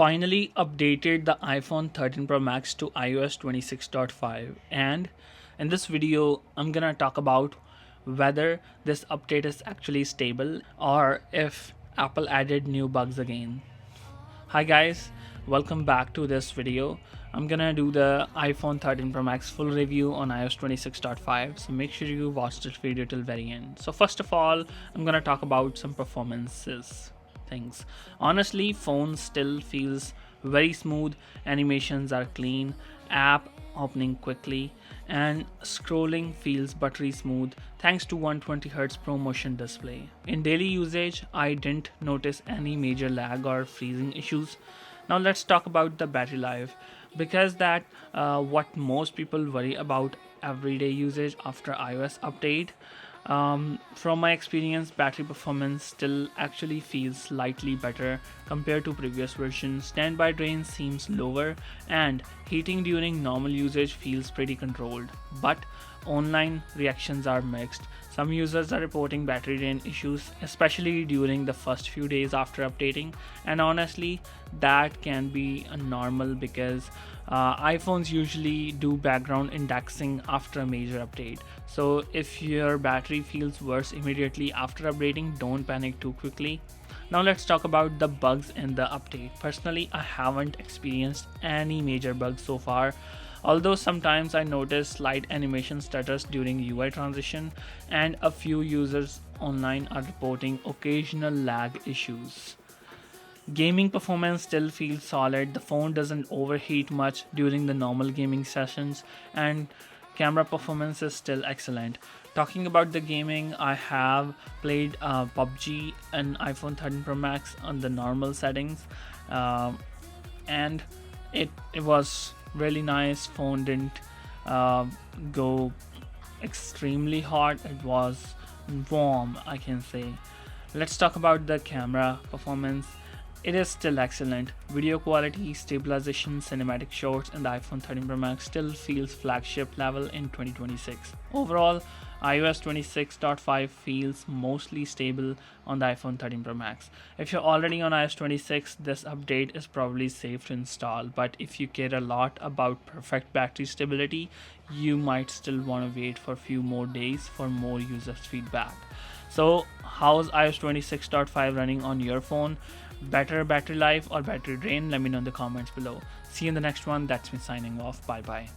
finally updated the iPhone 13 Pro Max to iOS 26.5, and in this video I'm gonna talk about whether this update is actually stable or if Apple added new bugs again. Hi guys, welcome back to this video. I'm gonna do the iPhone 13 Pro Max full review on iOS 26.5, so make sure you watch this video till very end. So first of all, I'm gonna talk about some performances things. Honestly, phone still feels very smooth, animations are clean, app opening quickly, and scrolling feels buttery smooth thanks to 120Hz ProMotion display. In daily usage, I didn't notice any major lag or freezing issues. Now let's talk about the battery life, because that what most people worry about everyday usage after iOS update. From my experience, battery performance still actually feels slightly better compared to previous versions. Standby drain seems lower, and heating during normal usage feels pretty controlled. But online reactions are mixed. Some users are reporting battery drain issues, especially during the first few days after updating, and honestly, that can be normal because iPhones usually do background indexing after a major update. So if your battery feels worse immediately after updating, don't panic too quickly. Now let's talk about the bugs in the update. Personally, I haven't experienced any major bugs so far, although sometimes I notice slight animation stutters during UI transition, and a few users online are reporting occasional lag issues. Gaming performance still feels solid. The phone doesn't overheat much during the normal gaming sessions, and camera performance is still excellent. Talking about the gaming, I have played PUBG and iPhone 13 Pro Max on the normal settings, and it was really nice. Phone didn't go extremely hot. It was warm, I can say. Let's talk about the camera performance. It is still excellent. Video quality, stabilization, cinematic shots, and the iPhone 13 Pro Max still feels flagship level in 2026. Overall, iOS 26.5 feels mostly stable on the iPhone 13 Pro Max. If you're already on iOS 26, this update is probably safe to install, but if you care a lot about perfect battery stability, you might still want to wait for a few more days for more users' feedback. So, how's iOS 26.5 running on your phone? Better battery life or battery drain? Let me know in the comments below. See you in the next one. That's me signing off. Bye bye.